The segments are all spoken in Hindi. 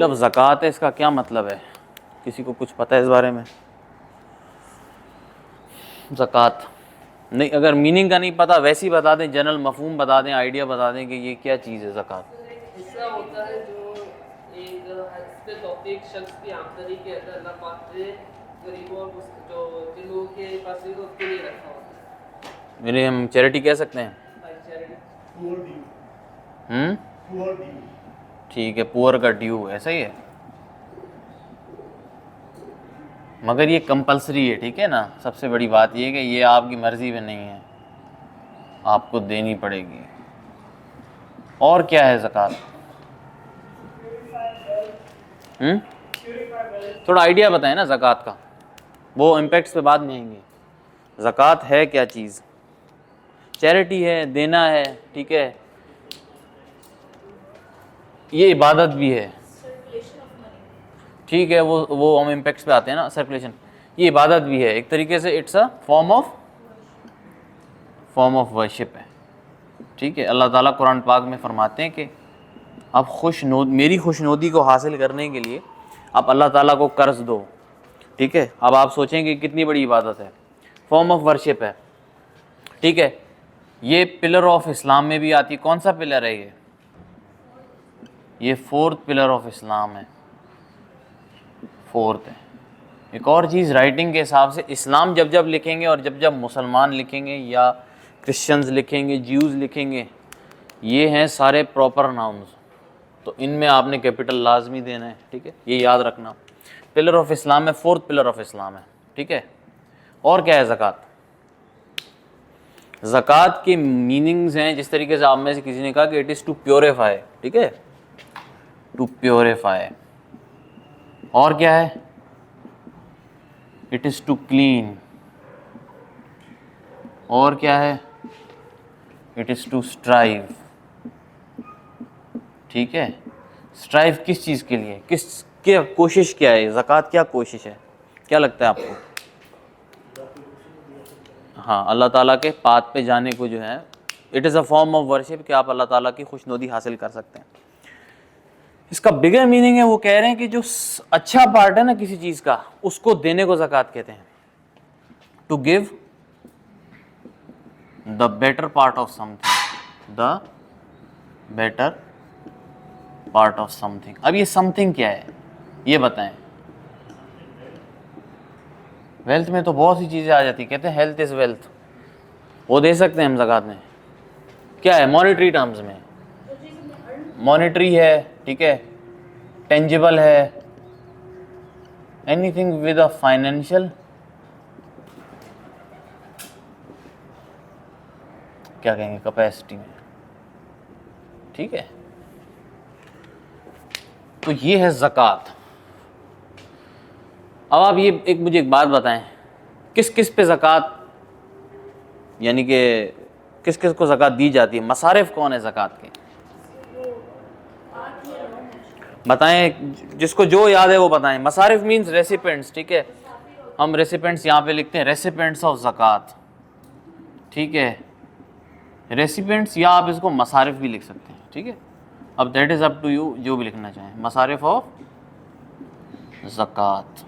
लफ्ज़ ज़कात है, इसका क्या मतलब है? किसी को कुछ पता है इस बारे में? ज़कात नहीं, अगर मीनिंग का नहीं पता वैसे ही बता दें, जनरल मफहूम बता दें, आइडिया बता दें कि ये क्या चीज़ है ज़कात। हिस्सा होता है जो एक हस्ते तौफीक शख्स की आमदनी के अंदर अल्लाह पाक ने गरीबों और जो जिन लोगों के पास नहीं होता उनके लिए रखा होता है। मेरे हम चैरिटी कह सकते हैं। ठीक है, पुअर का ड्यू, ऐसा ही है, मगर ये कंपलसरी है, ठीक है ना। सबसे बड़ी बात ये है कि ये आपकी मर्ज़ी में नहीं है, आपको देनी पड़ेगी। और क्या है ज़कात? थोड़ा आइडिया बताएं ना ज़कात का, वो इम्पैक्ट्स पे बाद में आएंगे। ज़कात है क्या चीज़? चैरिटी है, देना है, ठीक है, ये इबादत भी है, ठीक है, वो हम इम्पैक्ट्स पे आते हैं ना, सर्कुलेशन, ये इबादत भी है एक तरीके से, it's a form of worship है, ठीक है। अल्लाह ताला कुरान पाक में फरमाते हैं कि आप मेरी खुशनुदी को हासिल करने के लिए आप अल्लाह ताला को कर्ज दो, ठीक है। अब आप सोचेंगे कितनी बड़ी इबादत है, फॉर्म ऑफ वर्शिप है, ठीक है। ये पिलर ऑफ इस्लाम में भी आती है। कौन सा पिलर है ये 4th पिलर ऑफ इस्लाम है, 4th है। एक और चीज़, राइटिंग के हिसाब से इस्लाम जब जब लिखेंगे और जब जब मुसलमान लिखेंगे या क्रिश्चियंस लिखेंगे, ज्यूज़ लिखेंगे, ये हैं सारे प्रॉपर नाउन्स, तो इनमें आपने कैपिटल लाजमी देना है, ठीक है, ये याद रखना। पिलर ऑफ इस्लाम में 4th पिलर ऑफ इस्लाम है, ठीक है। और क्या है ज़कात? ज़कात के मीनिंग्स हैं, जिस तरीके से आप में से किसी ने कहा कि इट इज़ टू प्योरीफाई, ठीक है, टू प्योरीफाई। और क्या है? It is to clean. और क्या है? इट इज़ टू स्ट्राइव, ठीक है। स्ट्राइव किस चीज़ के लिए, क्या कोशिश क्या है? ज़कात क्या कोशिश है, क्या लगता है आपको? हाँ, अल्लाह ताला के पाथ पे जाने को जो है, it is a form of worship कि आप अल्लाह ताला की खुशनुदी हासिल कर सकते हैं। इसका बिगर मीनिंग है, वो कह रहे हैं कि जो अच्छा पार्ट है ना किसी चीज़ का, उसको देने को ज़कात कहते हैं। To give the better part of something, the better part of something. अब ये समथिंग क्या है ये बताएं। वेल्थ में तो बहुत सी चीज़ें आ जाती, कहते हैं हेल्थ इज़ वेल्थ, वो दे सकते हैं हम ज़कात में। क्या है? मॉनेटरी टर्म्स में मॉनेटरी है, ठीक है, टेंजिबल है, एनीथिंग विद अ फाइनेंशियल, क्या कहेंगे, कैपेसिटी में, ठीक है। तो ये है ज़कात। अब आप ये मुझे एक बात बताएं, किस किस पे ज़कात, यानी कि किस किस को ज़कात दी जाती है? मसारिफ कौन है ज़कात के? बताएं, जिसको जो याद है वो बताएं। मसारिफ मीन्स रेसिपेंट्स, ठीक है, हम रेसिपेंट्स यहाँ पे लिखते हैं, रेसिपेंट्स ऑफ ज़कात, ठीक है, रेसिपेंट्स, या आप इसको मसारिफ भी लिख सकते हैं, ठीक है। अब that is up to you, जो भी लिखना चाहें। मसारिफ ऑफ ज़कात,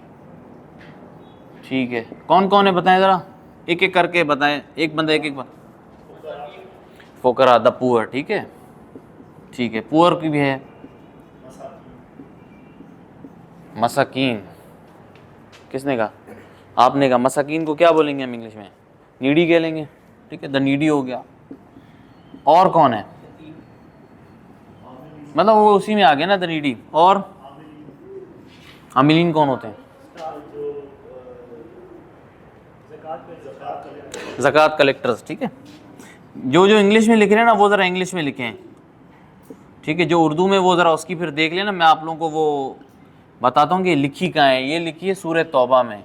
ठीक है। कौन कौन है बताएं ज़रा, एक एक करके बताएं, एक बंदा एक एक बार। फ़ुक़रा, द पुअर, ठीक है, ठीक है, पुअर की भी है। मसाकीन, किसने कहा? आपने कहा। मसाकीन को क्या बोलेंगे हम इंग्लिश में? नीडी कह लेंगे, ठीक है, द नीडी हो गया। और कौन है? मतलब वो उसी में आ गया ना, द नीडी। और आमिलीन कौन होते हैं? ज़कात कलेक्टर्स, ठीक है। जो जो इंग्लिश में लिख रहे हैं ना वो ज़रा इंग्लिश में लिखें, ठीक है। जो उर्दू में वो ज़रा उसकी फिर देख लेना, मैं आप लोगों को वो बताता हूँ कि लिखी कहाँ है। ये लिखी है सूरह तौबा में,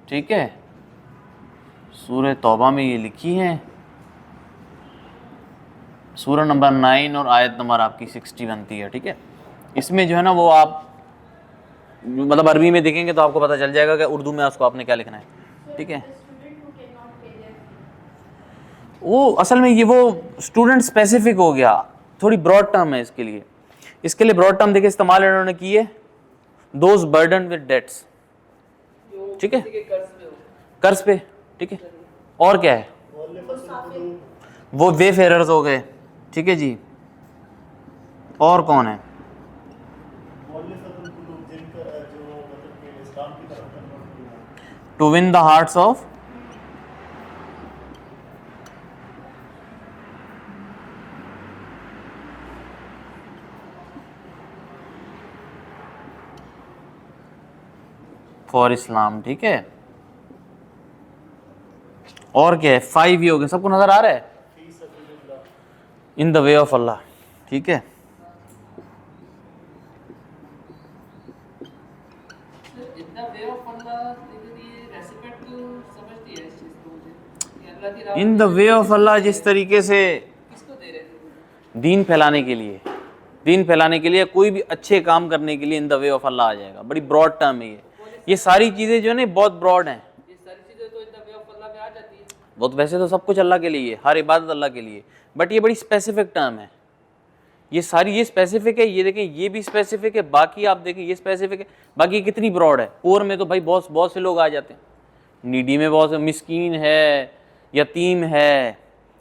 ठीक है, सूरह तौबा में ये लिखी है, सूरह नंबर 9 और आयत नंबर आपकी 60 बनती है, ठीक है। इसमें जो है ना वो आप मतलब अरबी में देखेंगे तो आपको पता चल जाएगा कि उर्दू में उसको आपने क्या लिखना है, ठीक है। वो असल में ये वो स्टूडेंट स्पेसिफिक हो गया, थोड़ी ब्रॉड टर्म है इसके लिए। इसके लिए ब्रॉड टर्म देखिए इस्तेमाल इन्होंने की है, दोज बर्डन विद डेट्स, जो ठीक है, किसी के कर्ज में हो। कर्ज पे, ठीक है। और क्या है, वो वे फेरर्स हो गए, ठीक है जी। और कौन है, to win the hearts of, for Islam, ठीक है। और क्या है, 5 ये हो गए, सबको नजर आ रहा है, इन द वे ऑफ अल्लाह, ठीक है। इन द वे ऑफ अल्लाह, लेकिन ये रेसिपेक्ट तो समझती है इस चीज को मुझे कि अल्लाह की राह इन द वे ऑफ अल्लाह जिस तरीके से किसको दे रहे थे? दीन फैलाने के लिए, दीन फैलाने के लिए, कोई भी अच्छे काम करने के लिए इन द वे ऑफ अल्लाह आ जाएगा। बड़ी ब्रॉड टर्म है ये सारी चीज़ें जो है ना बहुत ब्रॉड हैं। ये सारी चीजें तो इन द वे ऑफ अल्लाह में आ जाती है। वो तो वैसे तो सब कुछ अल्लाह के लिए है, हर इबादत अल्लाह के लिए, बट ये बड़ी स्पेसिफिक टर्म है। ये सारी ये स्पेसिफिक है, ये देखें ये भी स्पेसिफिक है, बाकी आप देखें ये स्पेसिफिक है, बाकी कितनी ब्रॉड है। पुअर में तो भाई बहुत बहुत से लोग आ जाते हैं, नीडी में बहुत से, मिस्कीन है, यतीम है,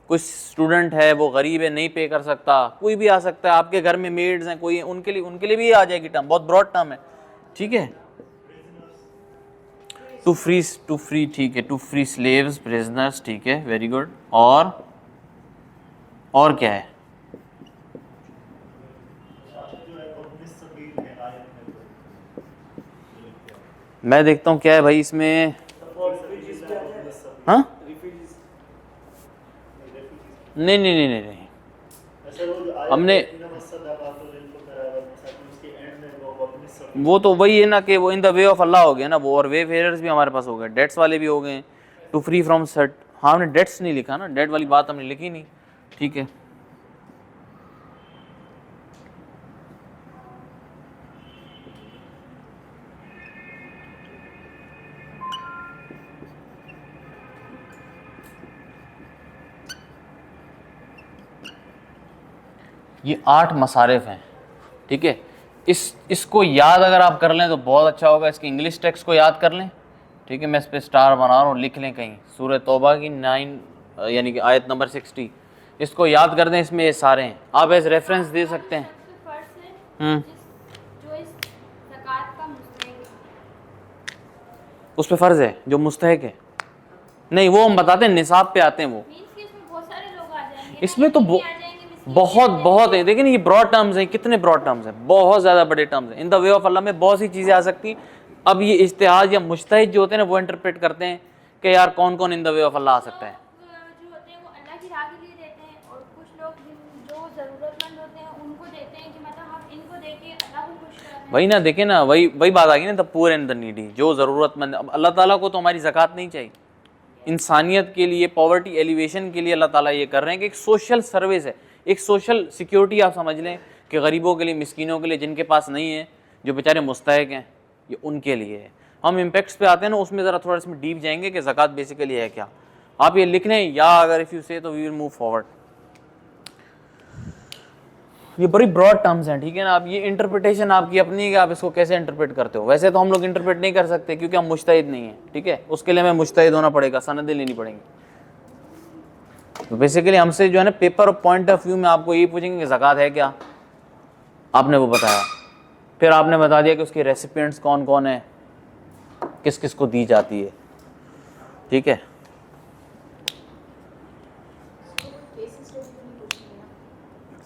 कोई स्टूडेंट है वो गरीब है नहीं पे कर सकता, कोई भी आ सकता है, आपके घर में मेड्स हैं कोई, उनके लिए भी आ जाएगी टर्म, बहुत ब्रॉड टर्म है, ठीक है। टू फ्री, ठीक है, टू फ्री स्लेव्स, प्रिजनर्स, ठीक है, वेरी गुड। और क्या है, मैं देखता हूँ क्या है भाई इसमें, हाँ नहीं नहीं नहीं नहीं नहीं, हमने वो तो वही है ना कि वो इन द वे ऑफ अल्लाह हो गया ना वो, और वे फेयरर्स भी हमारे पास हो गए, डेट्स वाले भी हो गए, टू फ्री फ्रॉम सर्ट, हाँ हमने डेट्स नहीं लिखा ना, डेट वाली बात हमने लिखी नहीं, ठीक है। ये 8 मसारिफ हैं, ठीक है। इसको याद अगर आप कर लें तो बहुत अच्छा होगा, इसके इंग्लिश टेक्स्ट को याद कर लें, ठीक है। मैं इस पर स्टार बना रहा हूँ, लिख लें कहीं, सूरह तौबा की 9 यानी कि आयत नंबर 60, इसको याद कर दें, इसमें ये सारे हैं, आप एज रेफरेंस दे सकते हैं। उस पर फ़र्ज़ है जो मुस्तहिक है, नहीं वो हम बताते हैं, निसाब पे आते हैं वो, इसमें तो बहुत है, देखिए ये ब्रॉड टर्म्स हैं, कितने ब्रॉड टर्म्स हैं, बहुत ज़्यादा बड़े टर्म्स हैं। इन द वे ऑफ अल्लाह में बहुत सी चीज़ें आ सकती हैं। अब ये इज्तिहाद या मुज्तहिद जो होते हैं ना, वो इंटरप्रेट करते हैं कि यार कौन कौन इन द वे ऑफ अल्लाह आ सकता है। जो होते हैं वो अल्लाह की राह के लिए देते हैं, और कुछ लोग जो ज़रूरतमंद होते हैं उनको देते हैं कि मतलब हम इनको देके अल्लाह को खुश कर रहे हैं। वही ना, देखे ना, वही बात आ गई ना, the poor and the needy, जो ज़रूरतमंद। अब अल्लाह ताला को तो हमारी ज़कात नहीं चाहिए, इंसानियत के लिए, पॉवर्टी एलिवेशन के लिए अल्लाह ताला ये कर रहे हैं कि एक सोशल सर्विस है, एक सोशल सिक्योरिटी आप समझ लें कि गरीबों के लिए, मिस्कीनों के लिए, जिनके पास नहीं है, जो बेचारे मुस्तहिक हैं, ये उनके लिए है। हम इम्पैक्ट्स पे आते हैं ना, उसमें ज़रा थोड़ा इसमें डीप जाएंगे कि ज़कात बेसिकली है क्या। आप ये लिख लें, या अगर इफ़ यू से तो वी विल मूव फॉरवर्ड। ये बड़ी ब्रॉड टर्म्स हैं, ठीक है ना। आप ये इंटरप्रिटेशन आपकी अपनी है कि आप इसको कैसे इंटरप्रेट करते हो। वैसे तो हम लोग इंटरप्रेट नहीं कर सकते क्योंकि हम मुज्तहिद नहीं हैं, ठीक है। उसके लिए हमें मुज्तहिद होना पड़ेगा, सनदें लेनी पड़ेंगी। तो बेसिकली हमसे जो है ना, पेपर पॉइंट ऑफ व्यू में आपको ये पूछेंगे कि ज़कात है क्या, आपने वो बताया, फिर आपने बता दिया कि उसके रेसिपिएंट्स कौन कौन है, किस किस को दी जाती है, ठीक है।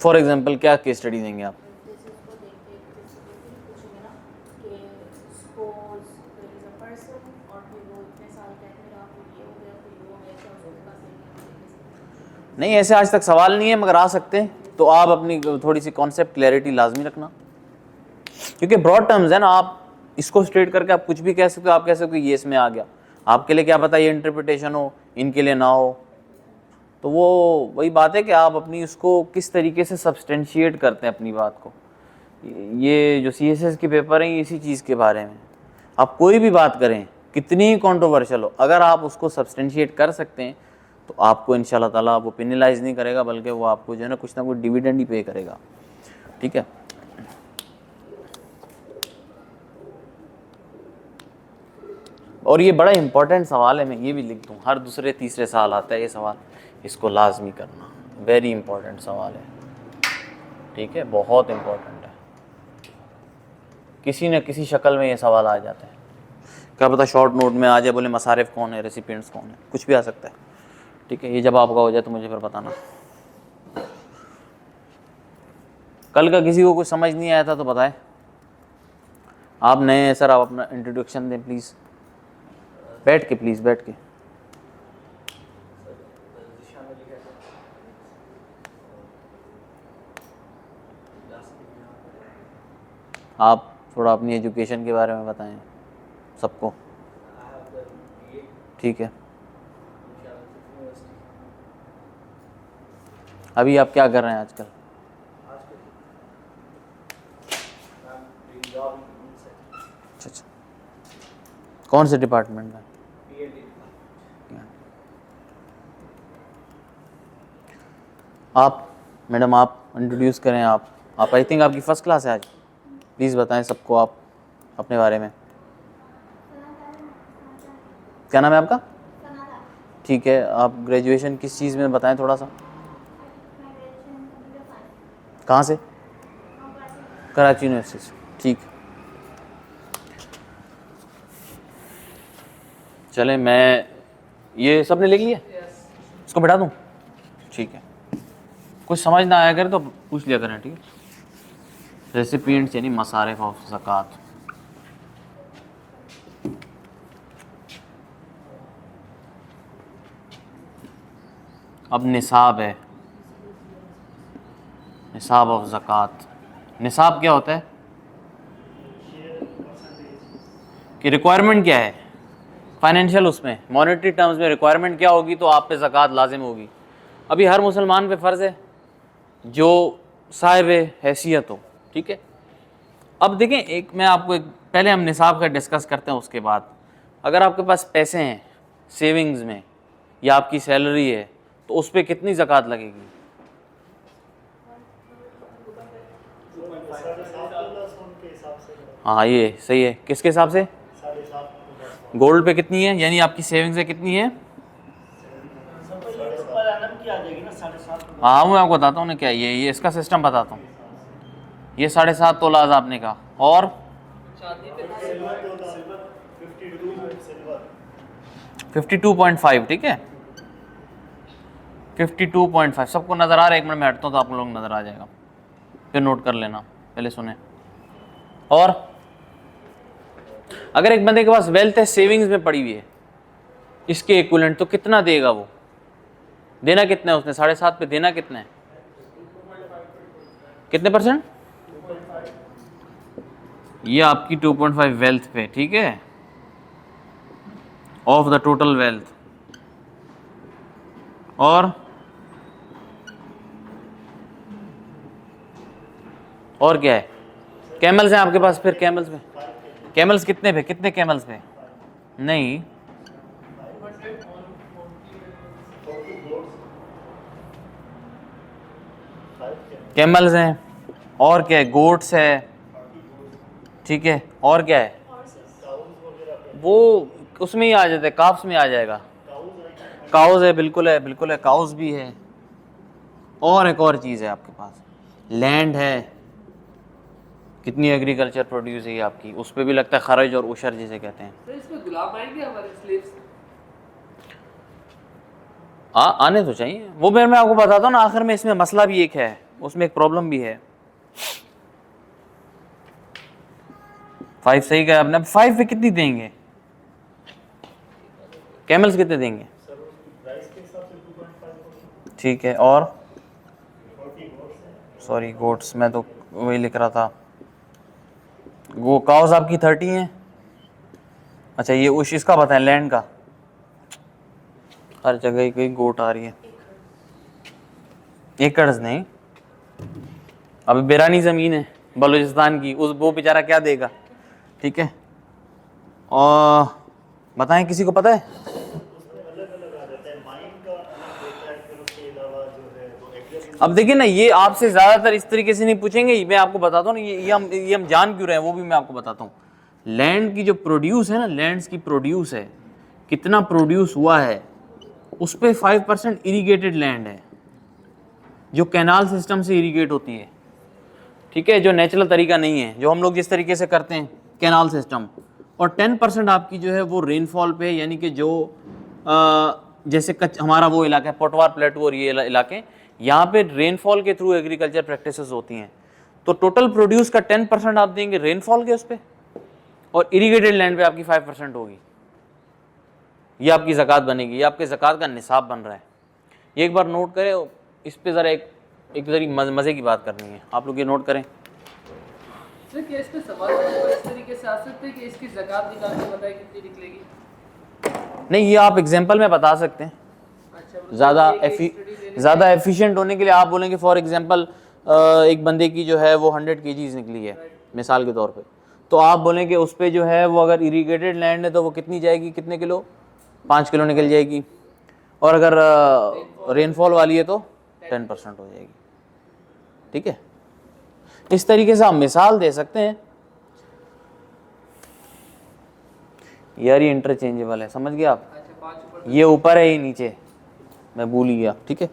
फॉर एग्जांपल क्या केस स्टडी देंगे आप? नहीं, ऐसे आज तक सवाल नहीं है, मगर आ सकते हैं, तो आप अपनी थोड़ी सी कॉन्सेप्ट क्लैरिटी लाजमी रखना, क्योंकि ब्रॉड टर्म्स है ना, आप इसको स्ट्रेट करके आप कुछ भी कह सकते हो। आप कह सकते हो ये इसमें आ गया, आपके लिए क्या पता ये इंटरप्रिटेशन हो, इनके लिए ना हो। तो वो वही बात है कि आप अपनी उसको किस तरीके से सब्सटेंशिएट करते हैं अपनी बात को। ये जो CSS के पेपर हैं, इसी चीज़ के बारे में, आप कोई भी बात करें, कितनी ही कॉन्ट्रोवर्शियल हो, अगर आप उसको सब्सटेंशिएट कर सकते हैं तो आपको इंशाल्लाह ताला वो पेनलाइज नहीं करेगा, बल्कि वो आपको जो है ना कुछ ना कुछ डिविडेंड ही पे करेगा, ठीक है। और ये बड़ा इंपॉर्टेंट सवाल है, मैं ये भी लिख दूँ, हर दूसरे तीसरे साल आता है ये सवाल, इसको लाजमी करना, वेरी इंपॉर्टेंट सवाल है, ठीक है, बहुत इंपॉर्टेंट है, किसी न किसी शक्ल में ये सवाल आ जाता है, क्या पता शॉर्ट नोट में आ जाए, बोले मसारिफ कौन है, रेसिपिएंट्स कौन है, कुछ भी आ सकता है, ठीक है। ये जब आपका हो जाए तो मुझे फिर बताना। कल का किसी को कुछ समझ नहीं आया था तो बताएं, आप नए हैं सर, आप अपना इंट्रोडक्शन दें प्लीज़, बैठ के प्लीज़, बैठ के। आप थोड़ा अपनी एजुकेशन के बारे में बताएं सबको, ठीक है। अभी आप क्या कर रहे हैं आजकल? अच्छा, कौन से डिपार्टमेंट में? आप मैडम आप इंट्रोड्यूस करें, आप आई थिंक आपकी फ़र्स्ट क्लास है आज, प्लीज़ बताएं सबको आप अपने बारे में। क्या नाम है आपका? ठीक है, आप ग्रेजुएशन किस चीज़ में बताएं थोड़ा सा। कहाँ से? कराची यूनिवर्सिटी से, ठीक। चलें, मैं ये सब ने लिख लिया, इसको बैठा दूँ, ठीक है। कुछ समझ ना आया करे तो पूछ लिया करें, ठीक है। रेसिपिएंट्स यानी मसारिफ ऑफ ज़कात। अब निसाब है, निसाब ऑफ ज़कात। निसाब क्या होता है कि रिक्वायरमेंट क्या है फाइनेंशियल, उसमें मॉनेटरी टर्म्स में रिक्वायरमेंट क्या होगी तो आप पे ज़कात लाजिम होगी। अभी हर मुसलमान पे फ़र्ज़ है जो साहिब हैसियत हो, ठीक है। अब देखें, एक मैं आपको पहले हम निसाब का डिस्कस करते हैं, उसके बाद अगर आपके पास पैसे हैं सेविंग्स में या आपकी सैलरी है तो उस पर कितनी ज़कात लगेगी? हाँ ये सही है, किसके हिसाब से? गोल्ड पे कितनी है, यानी आपकी सेविंग्स है कितनी है? हाँ मैं आपको बताता हूँ ना क्या, ये इसका सिस्टम बताता हूँ। ये 7.5 तोलाज आपने कहा, और 52.5, ठीक है, 52.5 सबको नज़र आ रहा है? एक मिनट में हटता हूँ तो आप लोग नज़र आ जाएगा, फिर नोट कर लेना, पहले सुने। और अगर एक बंदे के पास वेल्थ है सेविंग्स में पड़ी हुई है इसके इक्विवेलेंट, तो कितना देगा वो? देना कितना है उसने? 7.5 पे देना कितना है? कितने परसेंट? ये आपकी 2.5 वेल्थ पे, ठीक है, ऑफ द टोटल वेल्थ। और क्या है? कैमल्स हैं आपके पास, फिर कैमल्स पे, कैमल्स कितने पे? कितने कैमल्स पे? नहीं, कैमल्स हैं, और क्या है? गोट्स है, ठीक है, और क्या है? वो उसमें ही आ जाता है, काफ्स में आ जाएगा। काउज है, बिल्कुल है, बिल्कुल है, काउज भी है। और एक और चीज़ है आपके पास, लैंड है, कितनी एग्रीकल्चर प्रोड्यूस है आपकी, उस पर भी लगता है खर्च और उशर जिसे कहते हैं। तो इसमें गुलाम आएंगे हमारे स्लेव्स? आने तो चाहिए, वो मैं आपको बताता हूँ ना, आखिर में इसमें मसला भी एक है, उसमें एक प्रॉब्लम भी है। 5 सही कहा आपने। 5 पे कितनी देंगे? कैमल्स कितने देंगे? ठीक है, और सॉरी गोट्स, मैं तो वही लिख रहा था। वो काउस आपकी 30 है। अच्छा ये उश इसका बताएं, लैंड का। हर जगह ही कोई गोट आ रही है। एकड़स नहीं, अभी बेरानी ज़मीन है बलूचिस्तान की, उस वो बेचारा क्या देगा, ठीक है। और बताएं, किसी को पता है? अब देखिए ना, ये आपसे ज़्यादातर इस तरीके से नहीं पूछेंगे, मैं आपको बताता हूँ ना, ये हम जान क्यों रहे हैं वो भी मैं आपको बताता हूँ। लैंड की जो प्रोड्यूस है ना, लैंड्स की प्रोड्यूस है, कितना प्रोड्यूस हुआ है, उस पर 5% इरीगेटेड लैंड है जो कैनाल सिस्टम से इरीगेट होती है, ठीक है, जो नेचुरल तरीका नहीं है, जो हम लोग जिस तरीके से करते हैं कैनाल सिस्टम। और 10% आपकी जो है वो रेनफॉल पे, यानी कि जो जैसे हमारा वो इलाका है पोटवार प्लेटू और ये इलाके, यहाँ पे रेनफॉल के थ्रू एग्रीकल्चर प्रैक्टिसेस होती हैं। तो टोटल प्रोड्यूस का 10% आप देंगे रेनफॉल के उस पर, और इरीगेटेड लैंड पे आपकी 5% होगी। ये आपकी ज़कात बनेगी, ये आपके ज़कात का निसाब बन रहा है। ये एक बार नोट करें, इस पे ज़रा एक ज़री मज़े की बात करनी है, आप लोग ये नोट करें। सर क्या इस पे सवाल इस तरीके से आ सकते हैं कि इसकी ज़कात निकाल के बताएं कितनी निकलेगी? नहीं, ये आप एग्जांपल में बता सकते हैं। अच्छा, ज़्यादा एफिशिएंट होने के लिए आप बोलेंगे फॉर एग्जांपल एक बंदे की जो है वो 100 kgs निकली है मिसाल के तौर पे, तो आप बोलेंगे उस पर जो है वो अगर इरीगेटेड लैंड है तो वो कितनी जाएगी, कितने किलो, 5 किलो निकल जाएगी, और अगर रेनफॉल वाली है तो 10% हो जाएगी। ठीक है, इस तरीके से आप मिसाल दे सकते हैं। यार ये इंटरचेंजेबल है, समझ गए आप? ये ऊपर है, ये नीचे, मैं भूल ही गया। ठीक है,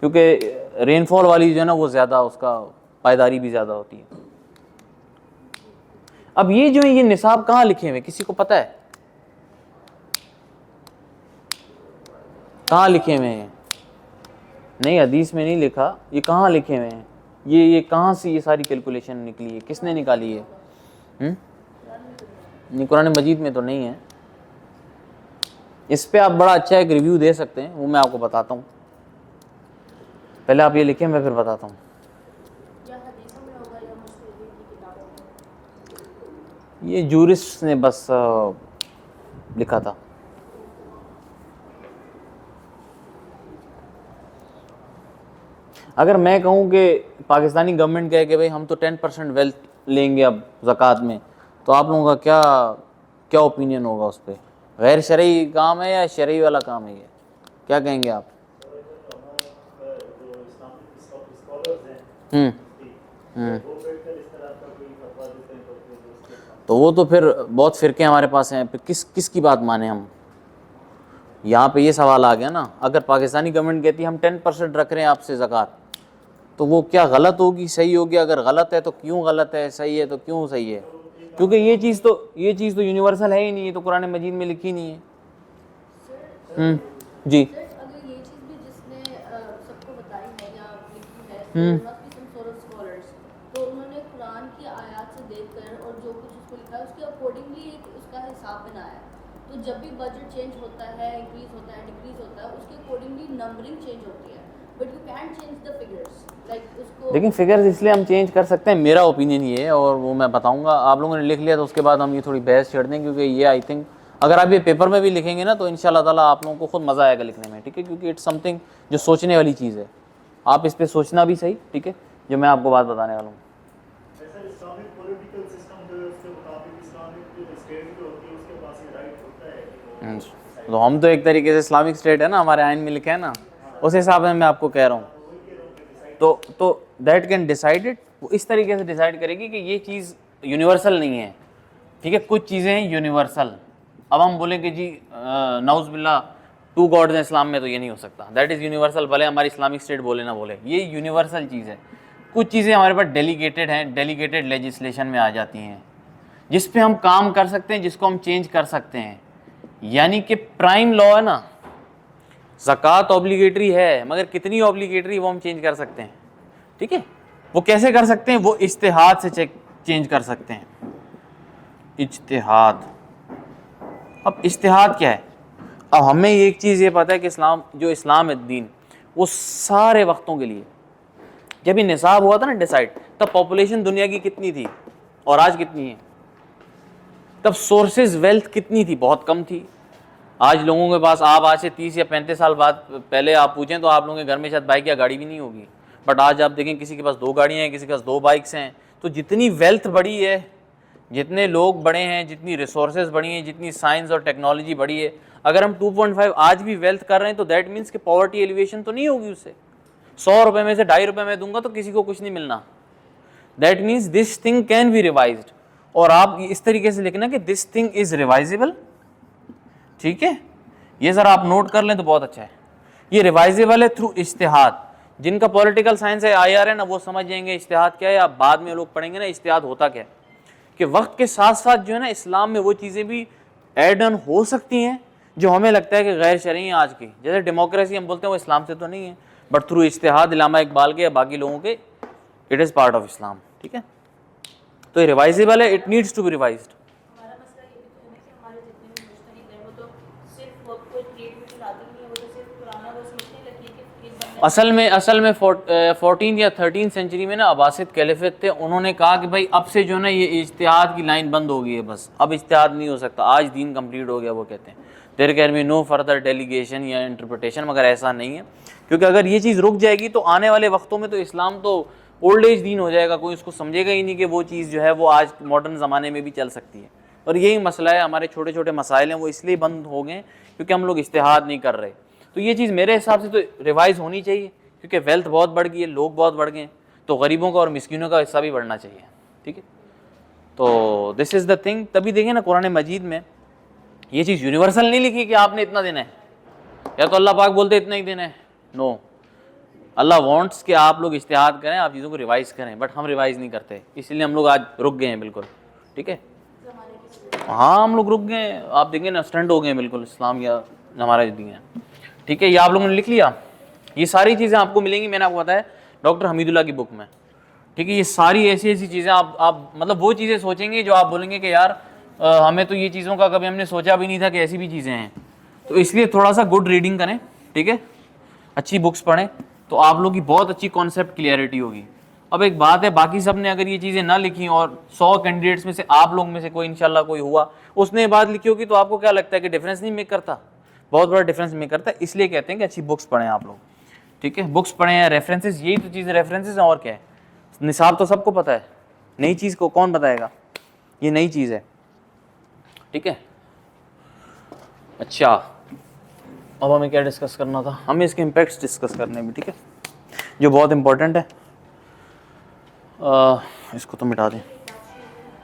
क्योंकि रेनफॉल वाली जो है ना वो ज़्यादा, उसका पायदारी भी ज़्यादा होती है। अब ये जो है ये निसाब कहाँ लिखे हुए, किसी को पता है कहाँ लिखे हुए हैं? नहीं, हदीस में नहीं लिखा, ये कहाँ लिखे हुए हैं? ये कहाँ से ये सारी कैलकुलेशन निकली है, किसने निकाली है? नहीं, कुरान मजीद में तो नहीं है। इस पे आप बड़ा अच्छा एक रिव्यू दे सकते हैं, वो मैं आपको बताता हूँ। पहले आप ये लिखें, मैं फिर बताता हूँ। ये जूरिस्ट ने बस लिखा था। अगर मैं कहूँ कि पाकिस्तानी गवर्नमेंट कहे कि भाई हम तो 10% वेल्थ लेंगे अब ज़कात में, तो आप लोगों का क्या ओपिनियन होगा उस पर? गैर शरई काम है या शरई वाला काम है? ये क्या कहेंगे आप? तो वो तो फिर बहुत फ़िरके हमारे पास हैं, फिर किसकी बात माने हम? यहाँ पे ये सवाल आ गया ना, अगर पाकिस्तानी गवर्नमेंट कहती है हम 10% रख रहे हैं आपसे ज़कात, तो वो क्या गलत होगी, सही होगी? अगर गलत है तो क्यों गलत है, सही है तो क्यों सही है? क्योंकि ये चीज़ तो यूनिवर्सल है ही नहीं, ये तो कुरान मजीद में लिखी नहीं है। जी, अगर ये चीज़ भी जिसने सबको बताई है या लिखी है, तो उन्होंने कुरान की आयत से देखकर और जो कुछ उसको लिखा है उसके अकॉर्डिंगली एक उसका हिसाब बनाया है। तो जब भी बजट चेंज होता है, इंक्रीज होता है, डिक्रीज होता है, उसके अकॉर्डिंगली नंबरिंग चेंज होती है, but you can't change the figures like उसको। लेकिन फिगर्स इसलिए हम चेंज कर सकते हैं, मेरा ओपिनियन ये है, और वो मैं बताऊंगा। आप लोगों ने लिख लिया तो उसके बाद हम ये थोड़ी बहस छेड़ दें, क्योंकि ये आई थिंक अगर आप ये पेपर में भी लिखेंगे ना तो इंशाल्लाह ताला आप लोगों को खुद मज़ा आएगा लिखने में। ठीक है, क्योंकि इट्स समथिंग जो सोचने वाली चीज़ है। आप इस पर सोचना भी सही, ठीक है, जो मैं आपको बात बताने वाला हूँ। तो हम तो एक तरीके से इस्लामिक स्टेट है ना, हमारे आइन में लिखा है ना, उस हिसाब से मैं आपको कह रहा हूँ। तो दैट कैन डिसाइड इट, वो इस तरीके से डिसाइड करेगी कि ये चीज़ यूनिवर्सल नहीं है। ठीक है, कुछ चीज़ें हैं यूनिवर्सल। अब हम बोलें कि जी नाउज़ बिल्लाह 2 गॉड्स हैं इस्लाम में, तो ये नहीं हो सकता, दैट इज़ यूनिवर्सल, भले हमारी इस्लामिक स्टेट बोले ना बोले, ये यूनिवर्सल चीज़ है। कुछ चीज़ें हमारे पास डेलीगेटेड हैं, डेलीगेटेड लेजिस्लेशन में आ जाती हैं, जिस पे हम काम कर सकते हैं, जिसको हम चेंज कर सकते हैं। यानी कि प्राइम लॉ है ना, ज़कात ऑब्लिगेटरी है, मगर कितनी ऑब्लिगेटरी वो हम चेंज कर सकते हैं। ठीक है, वो कैसे कर सकते हैं? वो इज्तिहाद से चेंज कर सकते हैं। इज्तिहाद, अब इज्तिहाद क्या है? अब हमें एक चीज़ ये पता है कि इस्लाम है दीन, वो सारे वक्तों के लिए, जब ये निसाब हुआ था ना डिसाइड, तब पॉपुलेशन दुनिया की कितनी थी और आज कितनी है? तब सोर्सेज वेल्थ कितनी थी? बहुत कम थी। आज लोगों के पास, आप आज से 30 या 35 साल बाद पहले आप पूछें तो आप लोगों के घर में शायद बाइक या गाड़ी भी नहीं होगी, बट आज आप देखें किसी के पास 2 गाड़ियाँ हैं, किसी के पास 2 बाइक्स हैं। तो जितनी वेल्थ बढ़ी है, जितने लोग बढ़े हैं, जितनी रिसोर्सेज बढ़ी हैं, जितनी साइंस और टेक्नोलॉजी बढ़ी है, अगर हम 2.5 आज भी वेल्थ कर रहे हैं तो दैट मीन्स कि पॉवर्टी एलिवेशन तो नहीं होगी उससे। 100 रुपये में से 2.5 रुपये मैं दूंगा तो किसी को कुछ नहीं मिलना। That means this thing can be revised. और आप इस तरीके से लिखना कि दिस थिंग इज रिवाइजेबल, ठीक है, ये ज़रा आप नोट कर लें तो बहुत अच्छा है। ये रिवाइजेबल है थ्रू इज्तिहाद। जिनका पॉलिटिकल साइंस है IR है ना, वो समझ जाएंगे इज्तिहाद क्या है, या बाद में लोग पढ़ेंगे ना इज्तिहाद होता क्या है, कि वक्त के साथ साथ जो है ना इस्लाम में वो चीज़ें भी एड ऑन हो सकती हैं जो हमें लगता है कि गैर शरई हैं आज की। जैसे डेमोक्रेसी हम बोलते हैं वो इस्लाम से तो नहीं है, बट थ्रू इज्तिहाद इल्लामा इकबाल के या बाकी लोगों के it is part of Islam, ठीक है। तो ये रिवाइजेबल है, it needs to be revised. हमारा मसला ये भी तो है ना कि हमारे जितने भी मुजतहिद हैं वो तो सिर्फ वक्त को क्रिएटिविटी लाते नहीं है, वो तो सिर्फ पुराना वो सोचने लगी है कि फिर बनना असल में 14 या 13 सेंचुरी में ना अब्बासिद कैलिफेट थे, उन्होंने कहा कि भाई अब से जो है ना ये इज्तिहाद की लाइन बंद हो गई है, बस अब इज्तिहाद नहीं हो सकता, आज दीन कंप्लीट हो गया। वो कहते हैं there can be no further delegation या इंटरप्रिटेशन, मगर ऐसा नहीं है, क्योंकि अगर ये चीज़ रुक जाएगी तो आने वाले वक्तों में तो इस्लाम तो ओल्ड एज दीन हो जाएगा, कोई उसको समझेगा ही नहीं कि वो चीज़ जो है वो आज मॉडर्न ज़माने में भी चल सकती है। और यही मसला है, हमारे छोटे छोटे मसाइल हैं वो इसलिए बंद हो गए क्योंकि हम लोग इज्तिहाद नहीं कर रहे। तो ये चीज़ मेरे हिसाब से तो रिवाइज़ होनी चाहिए, क्योंकि वेल्थ बहुत बढ़ गई है, लोग बहुत बढ़ गए, तो गरीबों का और मिस्किनों का हिस्सा भी बढ़ना चाहिए, ठीक है। तो दिस इज़ द थिंग। तभी देखें ना कुरान मजीद में ये चीज़ यूनिवर्सल नहीं लिखी कि आपने इतना देना है, या तो अल्लाह पाक बोलते इतना ही देना है, नो, अल्लाह वांट्स कि आप लोग इज्तिहाद करें, आप चीज़ों को रिवाइज़ करें, बट हम रिवाइज़ नहीं करते, इसलिए हम लोग आज रुक गए हैं बिल्कुल, ठीक है। हाँ हम लोग रुक गए, आप देखेंगे ना स्टंट हो गए बिल्कुल इस्लाम या हमारा दीन है, ठीक है। ये आप लोगों ने लिख लिया, ये सारी चीज़ें आपको मिलेंगी, मैंने आपको बताया डॉक्टर हमीदुल्लाह की बुक में, ठीक है। ये सारी ऐसी ऐसी चीज़ें आप मतलब वो चीज़ें सोचेंगे जो आप बोलेंगे कि यार हमें तो ये चीज़ों का कभी हमने सोचा भी नहीं था कि ऐसी भी चीज़ें हैं। तो इसलिए थोड़ा सा गुड रीडिंग करें, ठीक है, अच्छी बुक्स पढ़ें, तो आप लोग की बहुत अच्छी कॉन्सेप्ट क्लियरिटी होगी। अब एक बात है, बाकी सब ने अगर ये चीज़ें ना लिखी और 100 कैंडिडेट्स में से आप लोग में से कोई इंशाल्लाह कोई हुआ उसने ये बात लिखी होगी, तो आपको क्या लगता है कि डिफरेंस नहीं मेक करता? बहुत बड़ा डिफरेंस मेक करता है। इसलिए कहते हैं कि अच्छी बुक्स पढ़ें आप लोग, ठीक है, बुक्स पढ़ें या रेफरेंसेस, यही तो चीज़ रेफरेंसेस हैं और क्या है। निसाब तो सबको पता है, नई चीज़ को कौन बताएगा, ये नई चीज़ है, ठीक है। अच्छा अब हमें क्या डिस्कस करना था, हमें इसके इम्पैक्ट्स डिस्कस करने में, ठीक है, जो बहुत इंपॉर्टेंट है। इसको तो मिटा दें,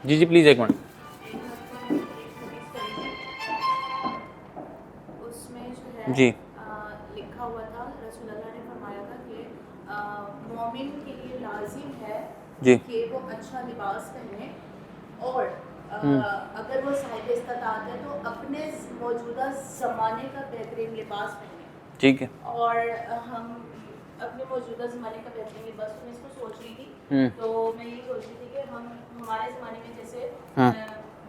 जी जी प्लीज़ एक मिनट। उसमें जो है जी लिखा हुआ था, रसूलुल्लाह ने फरमाया था कि मोमिन के लिए लाजिम है जी कि वो अच्छा लिबास पहने, और अगर वो साहिब इस्तात है तो अपने मौजूदा ज़माने का बेहतरीन लिबास पहने, ठीक है। और हम अपने मौजूदा ज़माने का बेहतरीन लिबास, मैं इसको सोच रही थी, तो मैं ये सोच रही थी कि हम हमारे ज़माने में जैसे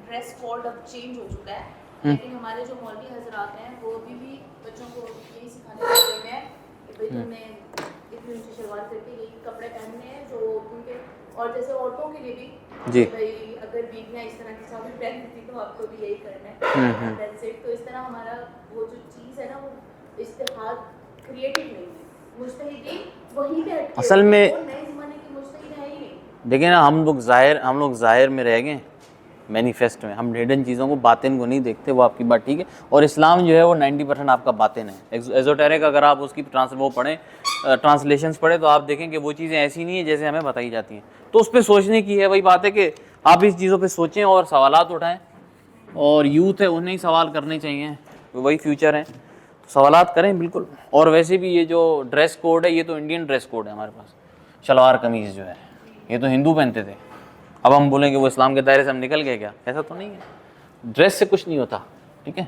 ड्रेस कोड अब चेंज हो चुका है, लेकिन हमारे जो मौलवी हजरात हैं वो अभी भी बच्चों को यही सिखाने लगे हैं कि भाई तुम्हें इतनी ऊंची शलवार करके यही कपड़े पहनने हैं जो उनके, और जैसे औरतों के लिए भी जी भाई अगर बीवियाँ इस तरह की साड़ी पहनती थी तो आपको भी यही करना है, that's it। तो इस तरह हमारा वो जो चीज़ है ना वो इस्तिहाद क्रिएटिव नहीं है, मुजतहिदीन वहीं पे अटके असल हुए हैं, में वो नए ज़माने के मुजतहिद है ही नहीं। देखिए ना, हम लोग ज़ाहिर में रह गए, मैनिफेस्ट में हम हिडन चीज़ों को, बातिन को नहीं देखते, वो आपकी बात ठीक है। और इस्लाम जो है वो 90% आपका बातिन है। एजोटेरिक अगर आप उसकी वो पढ़ें, ट्रांसलेशंस पढ़ें, तो आप देखें कि वो चीज़ें ऐसी नहीं है जैसे हमें बताई जाती हैं। तो उस पर सोचने की है, वही बात है कि आप इस चीज़ों पर सोचें और सवालात उठाएँ, और यूथ है उन्हें ही सवाल करने चाहिए, वही फ्यूचर है, तो सवालात करें बिल्कुल। और वैसे भी ये जो ड्रेस कोड है ये तो इंडियन ड्रेस कोड है हमारे पास, शलवार कमीज़ जो है ये तो हिंदू पहनते थे, अब हम बोलेंगे वो इस्लाम के दायरे से हम निकल गए क्या? ऐसा तो नहीं है, ड्रेस से कुछ नहीं होता, ठीक है।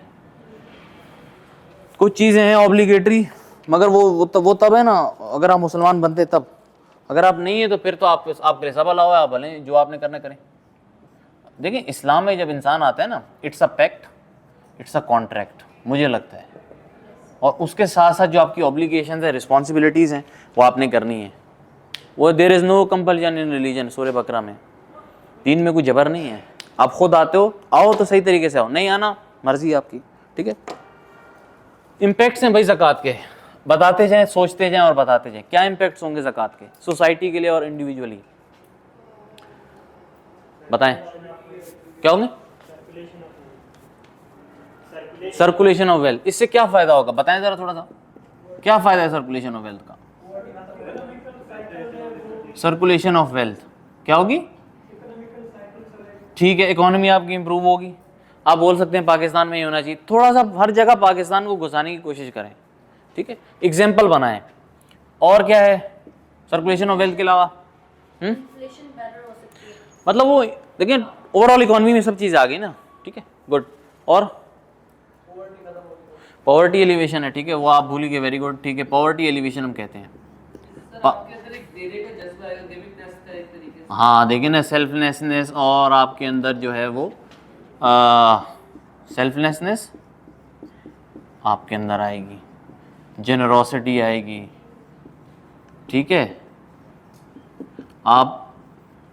कुछ चीज़ें हैं ऑब्लिगेटरी, मगर वो तब है ना अगर आप मुसलमान बनते तब, अगर आप नहीं है तो फिर तो आपके लिए सब अलाउ है, आप भले जो आपने करना करें। देखिए इस्लाम में जब इंसान आता है ना, it's a pact, it's a contract, मुझे लगता है, और उसके साथ साथ जो आपकी ऑब्लिगेशंस है, रिस्पॉन्सिबिलिटीज़ हैं, वो आपने करनी है। वो there is no compulsion in religion, सूरह बकरा में, दीन में कोई जबर नहीं है। आप खुद आते हो, आओ तो सही तरीके से आओ, नहीं आना मर्जी आपकी, ठीक है। इम्पैक्ट्स हैं भाई ज़कात के, बताते जाएं, सोचते जाएं और बताते जाएं क्या इम्पैक्ट्स होंगे ज़कात के सोसाइटी के लिए और इंडिविजुअली, बताएं क्या होंगे? सर्कुलेशन ऑफ वेल्थ, इससे क्या फ़ायदा होगा बताएं ज़रा थोड़ा सा, क्या फ़ायदा है सर्कुलेशन ऑफ वेल्थ का? सर्कुलेशन ऑफ वेल्थ क्या होगी? ठीक है, इकोनॉमी आपकी इंप्रूव होगी। आप बोल सकते हैं पाकिस्तान में ही होना चाहिए, थोड़ा सा हर जगह पाकिस्तान को घुसाने की कोशिश करें, ठीक है, एग्जाम्पल बनाएं। और क्या है सर्कुलेशन ऑफ वेल्थ के अलावा? इन्फ्लेशन बेटर हो सकती है। मतलब वो देखिए ओवरऑल इकोनॉमी में सब चीज़ आ गई ना, ठीक है, गुड। और पॉवर्टी एलिवेशन है, ठीक है, वो आप भूल गए, वेरी गुड, ठीक है, पॉवर्टी एलिवेशन हम कहते हैं। सर आपके अंदर एक देने का जज्बा आएगा, गिविंगनेस का एक तरीके से। हाँ देखिए ना, सेल्फलेसनेस, और आपके अंदर जो है वो सेल्फलेसनेस आपके अंदर आएगी, जेनरोसिटी आएगी, ठीक है, आप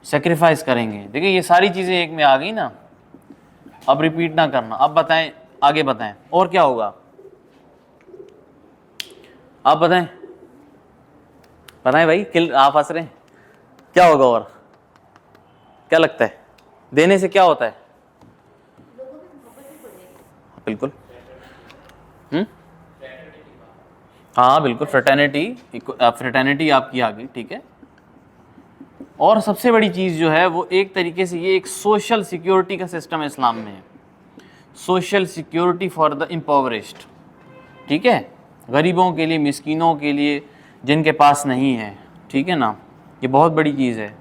सेक्रीफाइस करेंगे। देखिए ये सारी चीज़ें एक में आ गई ना, अब रिपीट ना करना। अब बताएं, आगे बताएं और क्या होगा, आप बताएं, बताएं भाई, किल आप हंस रहे हैं, क्या होगा और क्या लगता है देने से क्या होता है? बिल्कुल, हाँ बिल्कुल, फ्रेटर्निटी आपकी आ गई, ठीक है। और सबसे बड़ी चीज़ जो है वो एक तरीके से ये एक सोशल सिक्योरिटी का सिस्टम है इस्लाम में, सोशल सिक्योरिटी फॉर द इम्पोवरिश्ड, ठीक है, गरीबों के लिए, मिस्कीनों के लिए, जिनके पास नहीं है, ठीक है ना, ये बहुत बड़ी चीज़ है।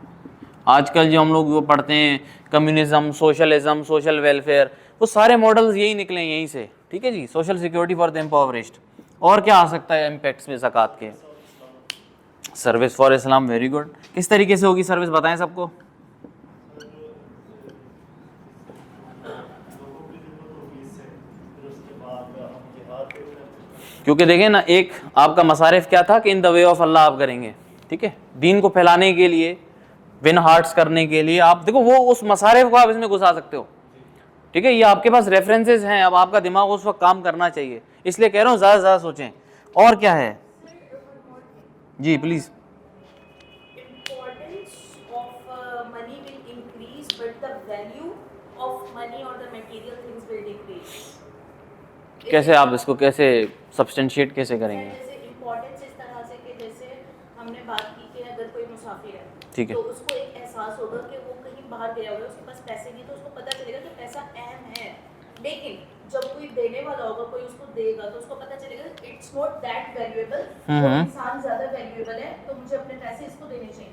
आजकल जो हम लोग वो पढ़ते हैं कम्युनिज्म, सोशलिज्म, सोशल वेलफेयर, वो सारे मॉडल्स यही निकले हैं यहीं से, ठीक है जी, सोशल सिक्योरिटी फॉर द इम्पोवरिश्ड। और क्या आ सकता है इम्पैक्ट्स में ज़कात के? Service for Islam, very good. किस तरीके से होगी सर्विस, बताएं सबको। क्योंकि देखिए ना, एक आपका मसारिफ क्या था कि इन द वे ऑफ अल्लाह आप करेंगे, ठीक है, दीन को फैलाने के लिए, विन हार्ट्स करने के लिए, आप देखो वो उस मसारिफ को आप इसमें घुसा सकते हो, ठीक है, ये आपके पास रेफरेंसेस हैं। अब आपका दिमाग उस वक्त काम करना चाहिए, इसलिए कह रहा हूँ ज़्यादा से ज़्यादा सोचें। और क्या है जी, please. Importance of money will increase, but the value of money or the material things will decrease. कैसे आप इसको कैसे सब्सटेंशिएट कैसे करेंगे? जैसे इम्पोर्टेंस इस तरह से कि जैसे हमने बात की कि अगर कोई मुसाफिर है, ठीक है, तो उसको एक एहसास होगा कि वो कहीं बाहर गया होगा, उसके पास पैसे नहीं, तो उसको पता चलेगा कि पैसा अहम है। लेकिन जब कोई देने वाला होगा, कोई उसको देगा, तो उसको पता चलेगा इट्स नॉट दैट वैल्यूएबल, वो इंसान ज़्यादा वैल्यूएबल है, तो मुझे अपने पैसे इसको देने चाहिए।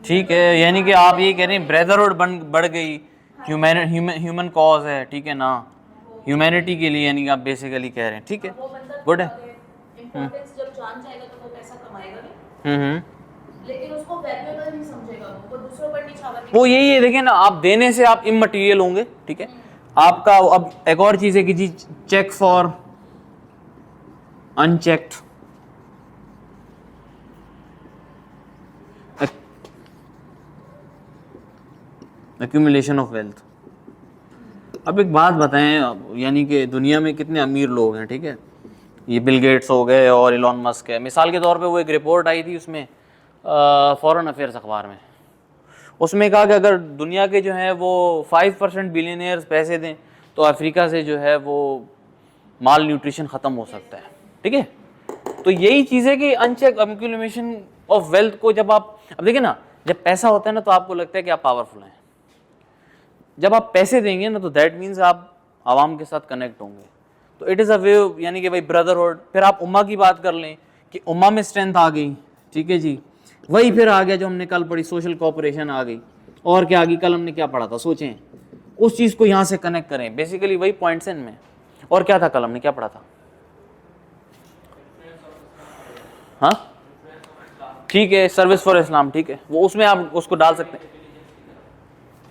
ठीक है, यानी कि आप ये कह रहे हैं ब्रदरहुड बढ़ गई, ह्यूमन कॉज है, ठीक है ना, ह्यूमैनिटी के लिए, यानी कि आप बेसिकली कह रहे हैं, ठीक है, वो बंदा गुड है। इम्पोर्टेंस जब जान जाएगा तो वो पैसा कमाएगा भी, लेकिन उसको वैल्यूएबल नहीं समझेगा, वो दूसरों पर निछावर नहीं। वो यही है, देखिए ना, आप देने से आप इमटेरियल होंगे, ठीक है, आपका अब एक और चीज़ है कि जी check for unchecked, accumulation of wealth. अब एक बात बताएं, यानी कि दुनिया में कितने अमीर लोग हैं, ठीक है, ये बिल गेट्स हो गए और इलॉन मस्क है। मिसाल के तौर पे वो एक रिपोर्ट आई थी उसमें फॉरेन अफेयर्स अखबार में, उसमें कहा कि अगर दुनिया के जो है वो 5% बिलियनियर्स पैसे दें तो अफ्रीका से जो है वो माल न्यूट्रिशन ख़त्म हो सकता है, ठीक है। तो यही चीज़ है कि अनचेक एक्यूमुलेशन ऑफ वेल्थ को जब आप, अब देखिए ना, जब पैसा होता है ना तो आपको लगता है कि आप पावरफुल हैं, जब आप पैसे देंगे ना तो दैट मीन्स आप आवाम के साथ कनेक्ट होंगे, तो इट इज़ अ वे, यानी कि भाई ब्रदरहुड। फिर आप उम्मा की बात कर लें कि उम्मा में स्ट्रेंथ आ गई, ठीक है जी, वही फिर आ गया जो हमने कल पढ़ी, सोशल कोऑपरेशन आ गई। और क्या आ गई, कल हमने क्या पढ़ा था, सोचें, उस चीज़ को यहाँ से कनेक्ट करें, बेसिकली वही पॉइंट्स हैं इनमें। और क्या था कल हमने क्या पढ़ा था, हाँ ठीक है, सर्विस फॉर इस्लाम, ठीक है, वो उसमें आप उसको डाल सकते हैं,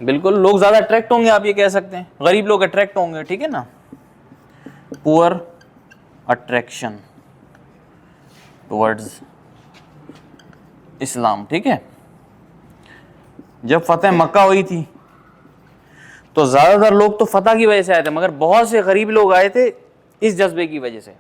बिल्कुल, लोग ज़्यादा अट्रैक्ट होंगे, आप ये कह सकते हैं, गरीब लोग अट्रैक्ट होंगे, ठीक है ना, पुअर अट्रैक्शन टुवर्ड्स इस्लाम, ठीक है। जब फतेह मक्का हुई थी तो ज़्यादातर लोग तो फतह की वजह से आए थे, मगर बहुत से गरीब लोग आए थे इस जज्बे की वजह से।